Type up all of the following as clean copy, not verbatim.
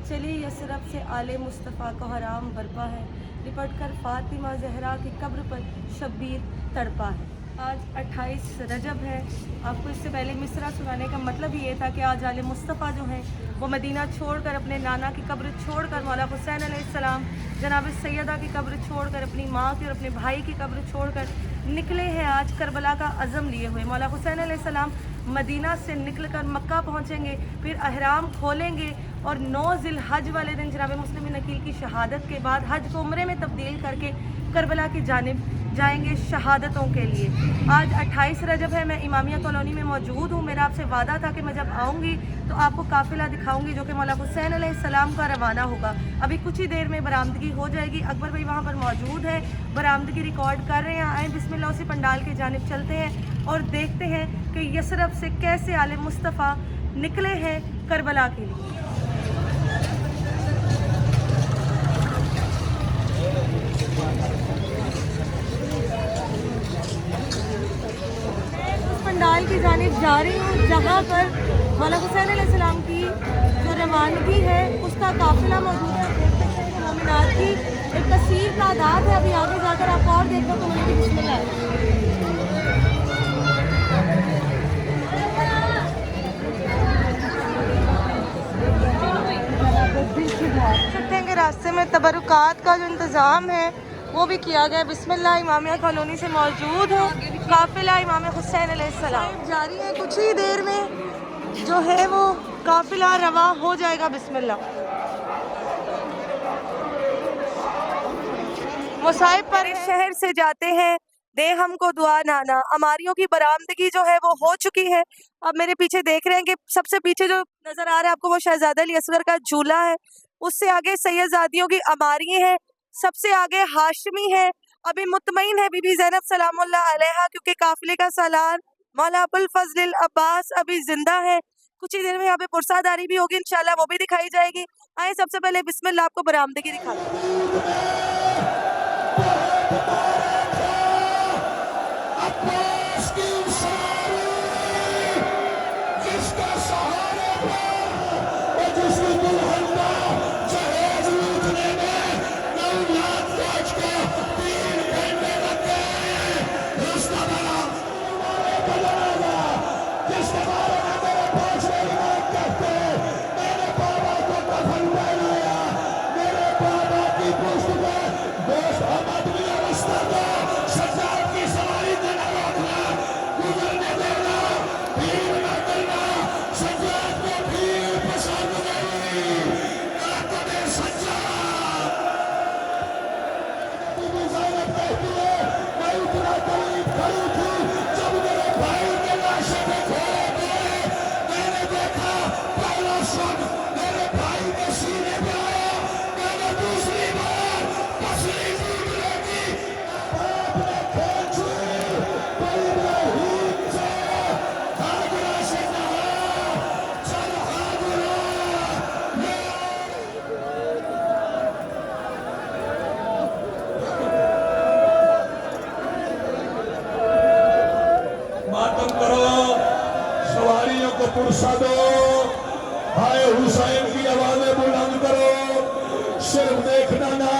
चलिए यसरब से आले मुस्तफ़ा को हराम बरपा है, लिपट कर फ़ातिमा ज़हरा की कब्र पर शब्बीर तड़पा है। आज 28 रजब है। आपको इससे पहले मिसरा सुनाने का मतलब ये था कि आज आले मुस्तफ़ा जो हैं वो मदीना छोड़कर, अपने नाना की कब्र छोड़कर, मौला हुसैन अलैहिस्सलाम जनाब सैयदा की कब्र छोड़कर, अपनी माँ की और अपने भाई की कब्र छोड़कर निकले हैं आज करबला का अज़म लिए हुए। मौला हुसैन अलैहिस्सलाम मदीना से निकलकर मक्का पहुँचेंगे, फिर अहराम खोलेंगे और 9 ज़िलहज वाले दिन जनाब मुस्लिम नकील की शहादत के बाद हज को उम्रे में तब्दील करके करबला की जानिब जाएंगे शहादतों के लिए। आज 28 रजब है। मैं इमामिया कॉलोनी में मौजूद हूँ। मेरा आपसे वादा था कि मैं जब आऊँगी तो आपको काफ़िला दिखाऊंगी जो कि मौला हुसैन अलैहिस्सलाम का रवाना होगा। अभी कुछ ही देर में बरामदगी हो जाएगी। अकबर भाई वहाँ पर मौजूद है, बरामदगी रिकॉर्ड कर रहे हैं। आए बिस्मिल्लाह से पंडाल की जानिब चलते हैं और देखते हैं कि यसरब से कैसे आले मुस्तफ़ा निकले हैं करबला के लिए। पंडाल की जानिब जा रही हूँ जहाँ पर मौला हुसैन अलैहिस्सलाम की जो रवानगी है उसका काफिला मौजूद है। देख सकते हैं कि मोमिनात की एक कसीर तादाद है। अभी आगे जाकर आपको और देखने को मिलेगी। बिस्मिल्लाह। सकते हैं कि रास्ते में तबरुकात का जो इंतज़ाम है वो भी किया गया। बिस्मिल्लाह। इमामिया कॉलोनी से मौजूद हूँ। काफिला इमाम हुसैन अलैहिस्सलाम जारी है। कुछ ही देर में जो है वो काफिला रवा हो जाएगा। बिस्मिल्लाह। मुसाहिब पर शहर से जाते हैं, दे हमको दुआ नाना। अमारियों की बरामदगी जो है वो हो चुकी है। अब मेरे पीछे देख रहे हैं कि सबसे पीछे जो नजर आ रहा है आपको वो शहजादा अली असगर का झूला है। उससे आगे सैयदजादियों की अमारी है, सबसे आगे हाशमी है। अभी मुतमईन है बीबी ज़ैनब सलामुल्लाह अलैहा, क्योंकि काफिले का सालार मौला अबुल फजल अब्बास अभी जिंदा है। कुछ ही देर में यहाँ पे पुरसादारी भी होगी, इंशाल्लाह वो भी दिखाई जाएगी। आए सबसे पहले बिस्मिल्लाह आपको बरामदगी दिखाते हैं। पुरसा दो, हाय हुसैन की आवाजें बुलंद करो। सिर्फ देखना ना,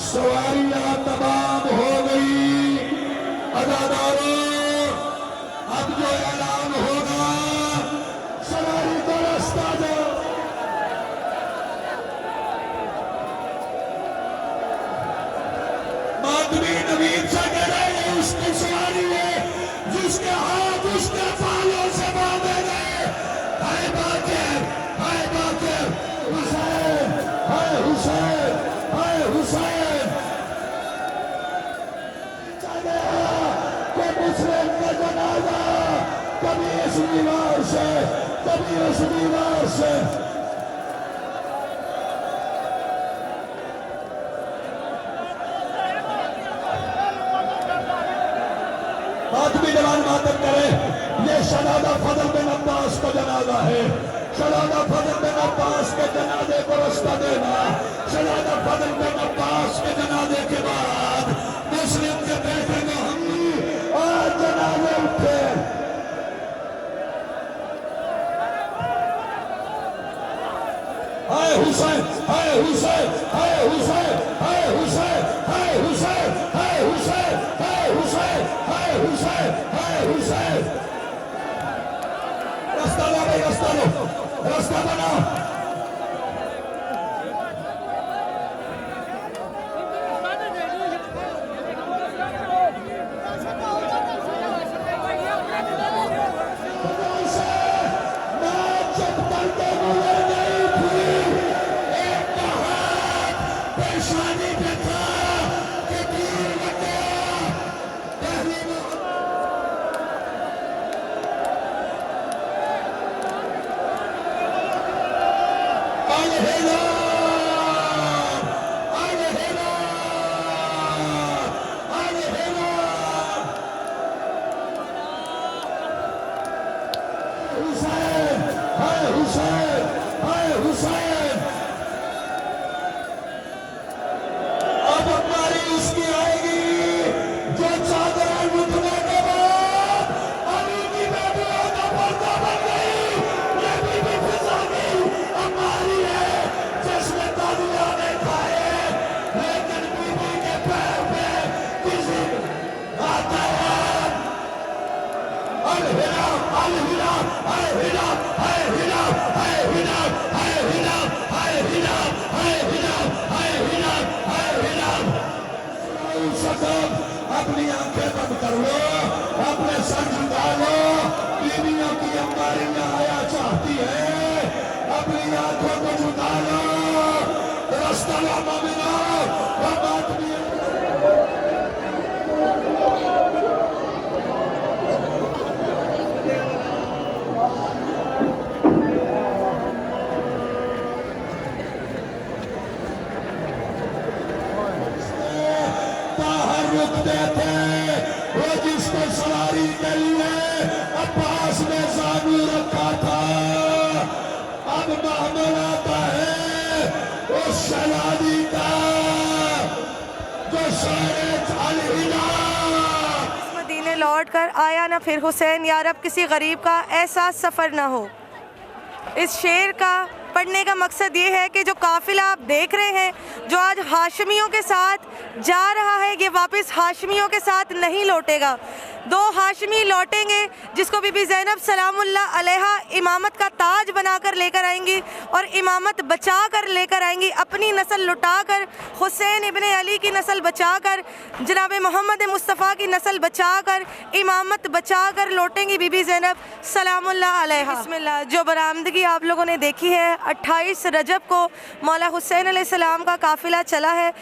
सवारियां तमाम हो गई। अदादारों, अब जो ऐलान होगा सवारी को रास्ता दो। माधवी नवीन से कह रहे हैं उसकी सवारी है जिसके हाथ उसके पालों से बांधे गए। हाय बाकर, हाय बाकर, हुसैन, हाय हुसैन, हाय हुसैन। कि मुस्लिम का जनाजा कभी इस दीवार से, कभी उस दीवार से। मातमी जवान मातम करे। ये शहजादा फजल बिन अब्बास का जनाजा है। शहजादा फजल बिन अब्बास के जनाजे को रास्ता देना। शहजादा फजल बिन अब्बास के जनाजे के बाद मुस्लिम के बेटे में हम और जनाजे उठे। हाय हुसैन, है हुसैन, है हुसैन, है हुसैन, है हुसैन, है हुसैन, है हुसैन, है हुसैन, है हुसैन। रास्ता लो भाई, रास्ता लो, रास्ता बनाओ। पेशानी पे था कि तीर लगाया पहली अलहिला अलहिला अलहिला। हुसैन, है हुसैन, है हुसैन। अब हमारी उसकी आएगी जो चादर उठने के बाद अली की बेटियों का पर्दा बन गई। ये बीबी फिजानी हमारी है जिसने तालियां ने खाए, लेकिन बीबी के पैर पे किसी आता है। अलहिला अलहिला अलहिला अलहिला अलहिला अलहिला अलहिला अलहिला अलहिला अलहिला। अपनी आंखें बंद कर लो, अपने सर झुका लो। बीवियों की अंबारियां आया चाहती है, अपनी आंखों को झुका लो। रास्ता लो मोमिनो, वो बात भी रुकते थे। वो जिसको सवारी के लिए अब्बास ने जानू रखा था, अब मामला आता है उस शहजादी का जो शेरे अलहिला। मदीने लौट कर आया ना फिर हुसैन, यार अब किसी गरीब का ऐसा सफ़र ना हो। इस शेर का पढ़ने का मकसद ये है कि जो काफिला आप देख रहे हैं, जो आज हाशमियों के साथ जा रहा है, ये वापस हाशमियों के साथ नहीं लौटेगा। दो हाशमी लौटेंगे जिसको बीबी ज़ैनब सलामुल्लाह अलैहा इमामत का ताज बनाकर लेकर आएंगी और इमामत बचा कर लेकर आएंगी, अपनी नस्ल लुटा कर, हुसैन इब्ने अली की नस्ल बचा कर, जनाब मोहम्मद मुस्तफ़ा की नस्ल बचा कर, इमामत बचा कर लौटेंगी बीबी ज़ैनब सलामुल्लाह अलैहा। बिस्मिल्लाह। जो बरामदगी आप लोगों ने देखी है, 28 रजब को मौला हुसैन अलैहिस्सलाम का काफ़िला चला है।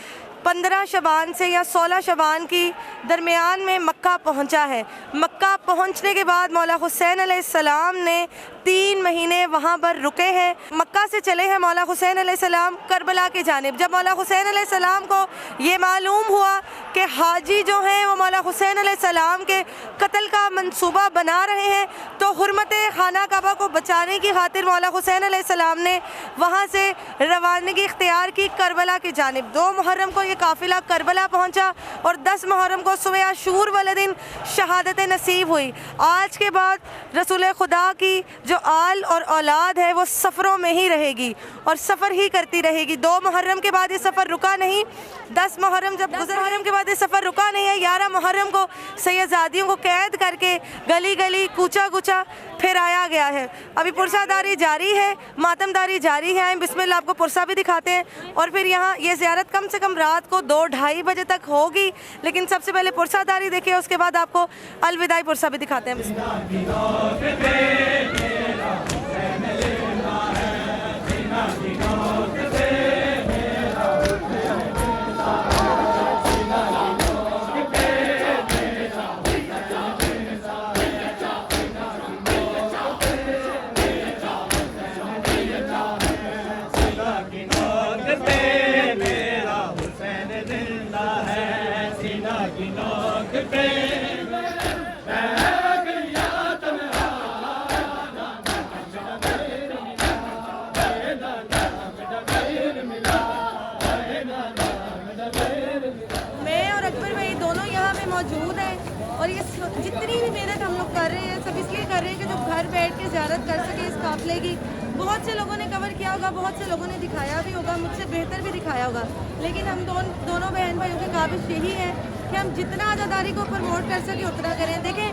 15 शबान से या 16 शबान की दरमियान में मक्का पहुंचा है। मक्का पहुंचने के बाद मौला हुसैन अलैहिस्सलाम ने 3 महीने वहां पर रुके हैं। मक्का से चले हैं मौला हुसैन अलैहिस्सलाम करबला की जानिब। जब मौला हुसैन अलैहिस्सलाम को ये मालूम हुआ कि हाजी जो हैं वो मौला हुसैन अलैहिस्सलाम के कत्ल का मंसूबा बना रहे हैं, तो हुर्मत खाना काबा को बचाने की खातिर मौला हुसैन अलैहिस्सलाम ने वहाँ से रवानगी इख्तियार की करबला की जानिब। 2 मुहर्रम को ये काफ़िला करबला पहुँचा और 10 मुहर्रम को सुबह आशूर वाले दिन शहादत नसीब हुई। आज के बाद रसूल खुदा की जो आल और औलाद है वो सफ़रों में ही रहेगी और सफ़र ही करती रहेगी। 2 मुहर्रम के बाद ये सफ़र रुका नहीं। 10 मुहर्रम जब गुज़र, मुहर्रम के बाद ये सफ़र रुका नहीं है। 11 मुहर्रम को सैयदजादियों को कैद करके गली गली कूचा कूचा फिर आया गया है। अभी पुरसादारी जारी है, मातमदारी जारी है। बिस्मिल्लाह, आपको पुरसा भी दिखाते हैं। और फिर यहाँ ये ज़ियारत कम से कम रात को 2-2:30 बजे तक होगी, लेकिन सबसे पहले पुरसादारी देखिए, उसके बाद आपको अलविदाई पुरसा भी दिखाते हैं। मौजूद है और ये जितनी भी मेहनत हम लोग कर रहे हैं सब इसलिए कर रहे हैं कि जो घर बैठ के ज़ियारत कर सके इस काफ़िले की, बहुत से लोगों ने कवर किया होगा, बहुत से लोगों ने दिखाया भी होगा, मुझसे बेहतर भी दिखाया होगा, लेकिन हम दोनों बहन भाइयों की काबिश यही है कि हम जितना आज़ादारी को प्रमोट कर सके उतना करें। देखें,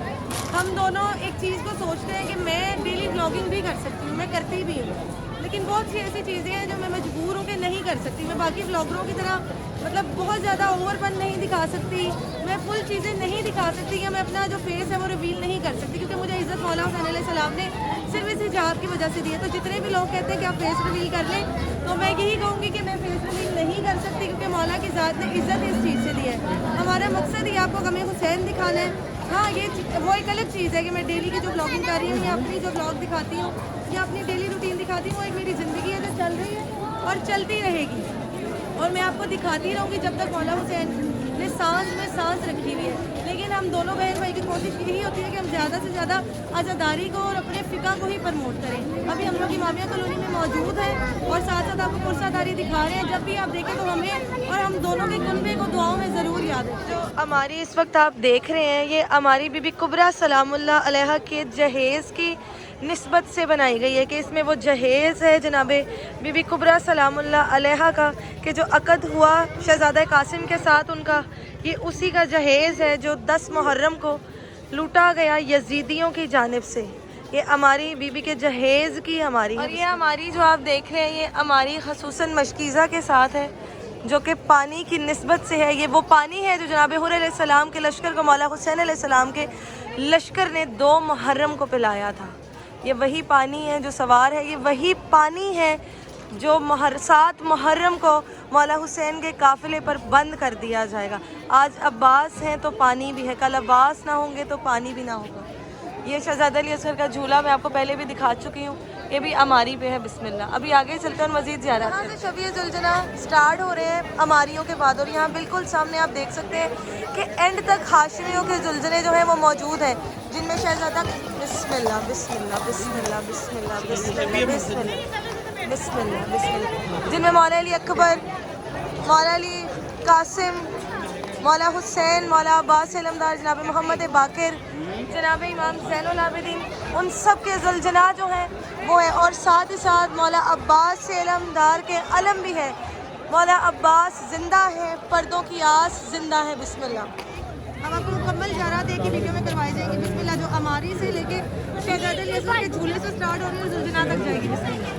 हम दोनों एक चीज़ को सोचते हैं कि मैं डेली व्लॉगिंग भी कर सकती हूँ, मैं करती भी हूँ, लेकिन बहुत सी ऐसी चीज़ें हैं जो मैं मजबूर हूँ कि नहीं कर सकती। मैं बाकी व्लॉगरों की तरह मतलब बहुत ज़्यादा ओवरपन नहीं दिखा सकती, मैं फुल चीज़ें नहीं दिखा सकती, या मैं अपना जो फेस है वो रिवील नहीं कर सकती, क्योंकि मुझे इज़्ज़त मौला हुसैन अलैहिस्सलाम ने सिर्फ इस हिजाब की वजह से दी है। तो जितने भी लोग कहते हैं कि आप फेस रिवील कर लें, तो मैं यही कहूँगी कि मैं फेस रिवील नहीं कर सकती, क्योंकि मौला की ज़ात ने इज़्ज़त इस चीज़ से दी है। हमारा मकसद ही आपको गम हुसैन दिखाना है। हाँ, ये वो एक अलग चीज़ है कि मैं डेली की जो ब्लॉगिंग कर रही हूँ या अपनी जो ब्लॉग दिखाती हूँ या अपनी डेली रूटीन दिखाती हूँ, वो एक मेरी ज़िंदगी है जो चल रही है और चलती रहेगी, और मैं आपको दिखाती रहूँगी जब तक मौला हुसैन ने सांस में सांस रखी हुई है। लेकिन हम दोनों बहन भाई की कोशिश यही होती है कि हम ज़्यादा से ज़्यादा आज़ादारी को और अपने फ़िका को ही प्रमोट करें। अभी हम लोग इमामिया कॉलोनी में मौजूद हैं और साथ साथ आपको पुरसादारी दिखा रहे हैं। जब भी आप देखें तो हमें और हम दोनों के कुनबे को दुआओं में ज़रूर याद रखें। जो हमारी इस वक्त आप देख रहे हैं, ये हमारी बीबी कुबरा सलामुल्लाह अलैहा के जहेज़ की निस्बत से बनाई गई है, कि इसमें वो जहेज़ है जनाबे बीबी कुबरा सलामुल्लाह अलैहा का, कि जो अक़द हुआ शहज़ादा कासिम के साथ उनका, ये उसी का जहेज़ है जो 10 मुहर्रम को लूटा गया यजीदियों की जानिब से। ये हमारी बीबी के जहेज़ की हमारी, और ये हमारी जो आप देख रहे हैं, ये हमारी खसूसन मशकीज़ा के साथ है, जो कि पानी की निस्बत से है। ये वो पानी है जो जनाब हुर अलैहिस्सलाम के लश्कर को मौला हुसैन अलैहिस्सलाम के लश्कर ने 2 मुहर्रम को पिलाया था। ये वही पानी है जो सवार है, ये वही पानी है जो 7 मुहर्रम को मौला हुसैन के काफ़िले पर बंद कर दिया जाएगा। आज अब्बास हैं तो पानी भी है, कल अब्बास ना होंगे तो पानी भी ना होगा। ये शहज़ादा अली असगर का झूला मैं आपको पहले भी दिखा चुकी हूँ, ये भी अमारी पे है। बिस्मिल्लाह, अभी आगे चलते हैं और मज़ीद ज़ियारत करते हैं। शबीए जुलजना स्टार्ट हो रहे हैं अमारियों के बाद, और यहाँ बिल्कुल सामने आप देख सकते हैं कि एंड तक हाशमियों के जुलजने जो हैं वो मौजूद हैं, जिनमें शहज़ादा बिस्मिल्लाह बिस्मिल्लाह बिस्मिल्लाह बिस्मिल्लाह बिस्मिल्लाह बिस्मिल्लाह बिस्मिल्लाह बिस्मिल्लाह, जिनमें मौला अली अकबर, मौला अली कासिम, मौला हुसैन, मौला अब्बास इलमदार, जनाब मोहम्मद बाकिर, जनाब इमाम ज़ैनुल आबिदीन, उन सब के ज़ुलजना जो हैं वो है। और साथ ही साथ मौला अब्बास इलमदार के अलम भी है। मौला अब्बास ज़िंदा है, पर्दों की आस ज़िंदा है। बिस्मिल्लाह, अब आपको मुकम्मल ज़रा दे की वीडियो में करवाई जाएगी। बिस्मिल्लाह, जो अमारी से लेके शहज़ादा अली असगर के झूले से स्टार्ट हो रही है और ज़ुलजना तक जाएगी। बिस्मिल्लाह,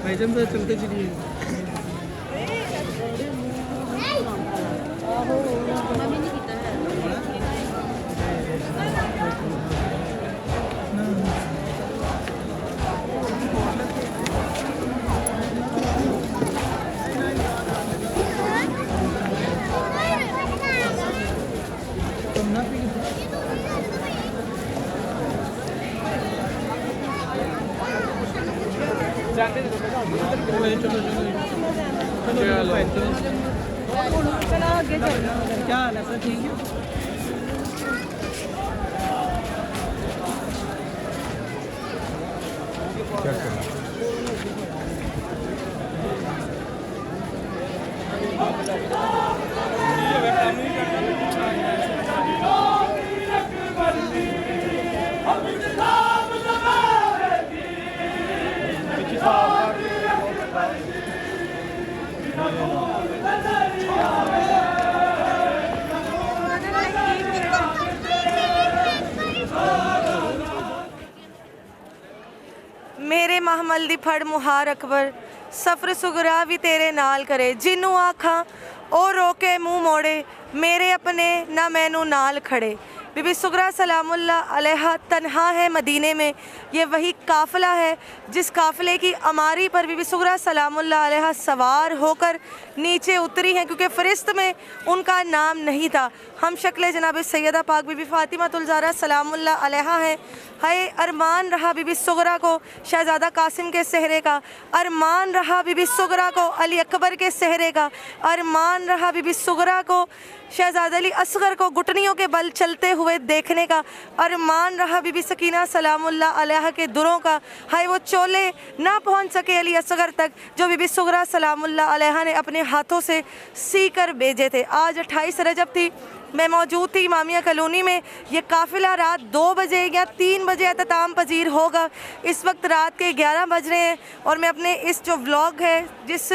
भाईजान तो चलते चलिए। क्या हाल है सर, ठीक है? मेरे महमल दी फड़ मुहार अकबर, सफर सुगरा भी तेरे नाल करे, जिन्नू आखा ओ रोके मुँह मोड़े, मेरे अपने ना मैनू नाल खड़े। बीबी सुगरा सलामुल्लाह अलैहा तन्हा है मदीने में। ये वही काफ़िला है जिस काफ़िले की अमारी पर बीबी सुगरा सलामुल्लाह अलैहा सवार होकर नीचे उतरी हैं, क्योंकि फ़रिश्त में उनका नाम नहीं था। हम शक्ल जनाब सैयदा पाक बीबी फ़ातिमातुल ज़हरा सलामुल्लाह अलैहा हैं। हाय अरमान रहा बीबी सुगरा को शहज़ादा कासिम के सहरे का, अरमान रहा बीबी सुगरा को अली अकबर के सहरे का, अरमान रहा बीबी सुगरा को शहज़ादा अली असगर को घुटनियों के बल चलते हुए देखने का, अरमान रहा बीबी सकीना सलामुल्लाह अलैहा के दुरों का। हाय वो चोले ना पहुंच सके अली असगर तक जो बीबी सुगरा सलामुल्लाह अलैहा ने अपने हाथों से सी कर भेजे थे। आज 28 रजब थी, मैं मौजूद थी इमामिया कॉलोनी में। ये काफ़िला रात 2 बजे या 3 बजे अख्ताम पजीर होगा। इस वक्त रात के 11 बज रहे हैं और मैं अपने इस जो व्लॉग है जिस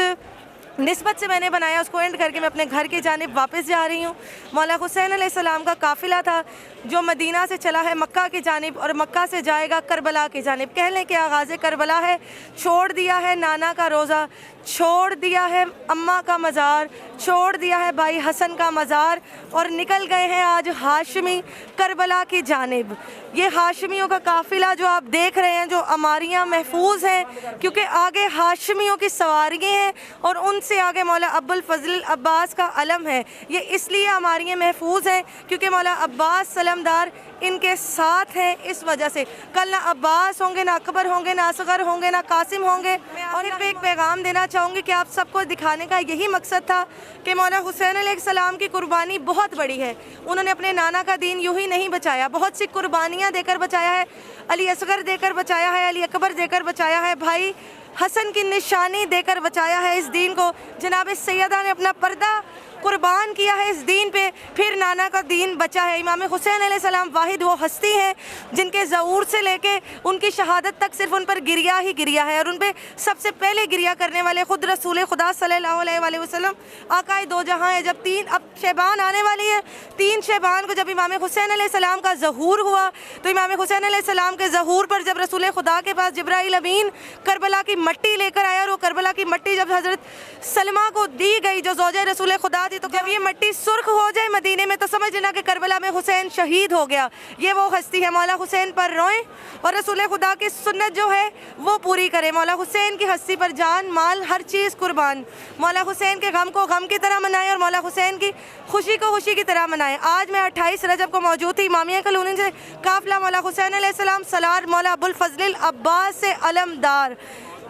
निस्बत से मैंने बनाया उसको एंड करके मैं अपने घर की जानिब वापस जा रही हूँ। मौला हुसैन अलैहिस्सलाम का काफ़िला था जो मदीना से चला है मक्का की जानिब और मक्का से जाएगा करबला की जानिब। कह लें कि आगाज़ करबला है। छोड़ दिया है नाना का रोज़ा, छोड़ दिया है अम्मा का मज़ार, छोड़ दिया है भाई हसन का मज़ार और निकल गए हैं आज हाशमी करबला की जानिब। ये हाशमियों का काफ़िला जो आप देख रहे हैं, जो अमारियाँ महफूज हैं क्योंकि आगे हाशमियों की सवारियाँ हैं और उनसे आगे मौला अब्बुल फजल अब्बास का अलम है। ये इसलिए अमारियाँ महफूज हैं क्योंकि मौला अब्बास सलमदार इनके साथ हैं। इस वजह से कल ना अब्बास होंगे, ना अकबर होंगे, ना असगर होंगे, ना कासिम होंगे। और इन पे एक पैगाम देना चाहूँगी कि आप सबको दिखाने का यही मकसद था कि मौला हुसैन अलैहिस्सलाम की कुर्बानी बहुत बड़ी है। उन्होंने अपने नाना का दीन यूँ ही नहीं बचाया, बहुत सी कुर्बानियाँ देकर बचाया है। अली असगर देकर बचाया है, अली अकबर देकर बचाया है, भाई हसन की निशानी देकर बचाया है इस दीन को। जनाब सैयदा ने अपना पर्दा कुर्बान किया है इस दीन पे, फिर नाना का दीन बचा है। इमाम हुसैन अलैहिस्सलाम वाहिद वो हस्ती हैं जिनके ज़हूर से लेके उनकी शहादत तक सिर्फ उन पर गिरिया ही गिरिया है और उन पे सबसे पहले गिरिया करने वाले खुद रसूल खुदा सल्लल्लाहु अलैहि वसल्लम आकाए दो जहां है। जब अब शैबान आने वाली है, 3 शैबान को जब इमाम हुसैन अलैहिस्सलाम का ज़हूर हुआ तो इमाम हुसैन अलैहिस्सलाम के ज़हूर पर जब रसूल खुदा के पास जिब्राइल अमीन करबला की मट्टी लेकर आया और वो करबला की मट्टी जब हज़रत सलमा को दी गई जो ज़ौजा रसूल खुदा थी, तो जब ये मट्टी सुर्ख हो जाए मदीने में तो समझ लेना कि करबला में हुसैन शहीद हो गया। ये वो हस्ती है, मौला हुसैन पर रोएं और रसूल खुदा की सुन्नत जो है वो पूरी करें। मौला हुसैन की हस्ती पर जान माल हर चीज़ कुर्बान। मौला हुसैन के गम को गम की तरह मनाएं और मौला हुसैन की खुशी को खुशी की तरह मनाएं। आज मैं 28 रजब को मौजूद थी इमामिया कॉलोनी से। काफिला मौला हुसैन अलैहिस्सलाम सलार मौला अब्बुल फजल अब्बास से अलमदार।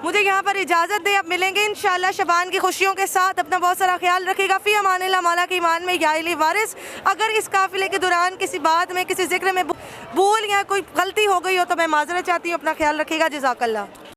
मुझे यहाँ पर इजाज़त दें, अब मिलेंगे इंशाअल्लाह शबान की खुशियों के साथ। अपना बहुत सारा ख्याल रखिएगा। फ़ी अमानिल्लाह, मौला की ईमान में या इली वारिस। अगर इस काफ़िले के दौरान किसी बात में किसी जिक्र में भूल या कोई गलती हो गई हो तो मैं माज़रत चाहती हूँ। अपना ख्याल रखिएगा। जज़ाकल्लाह।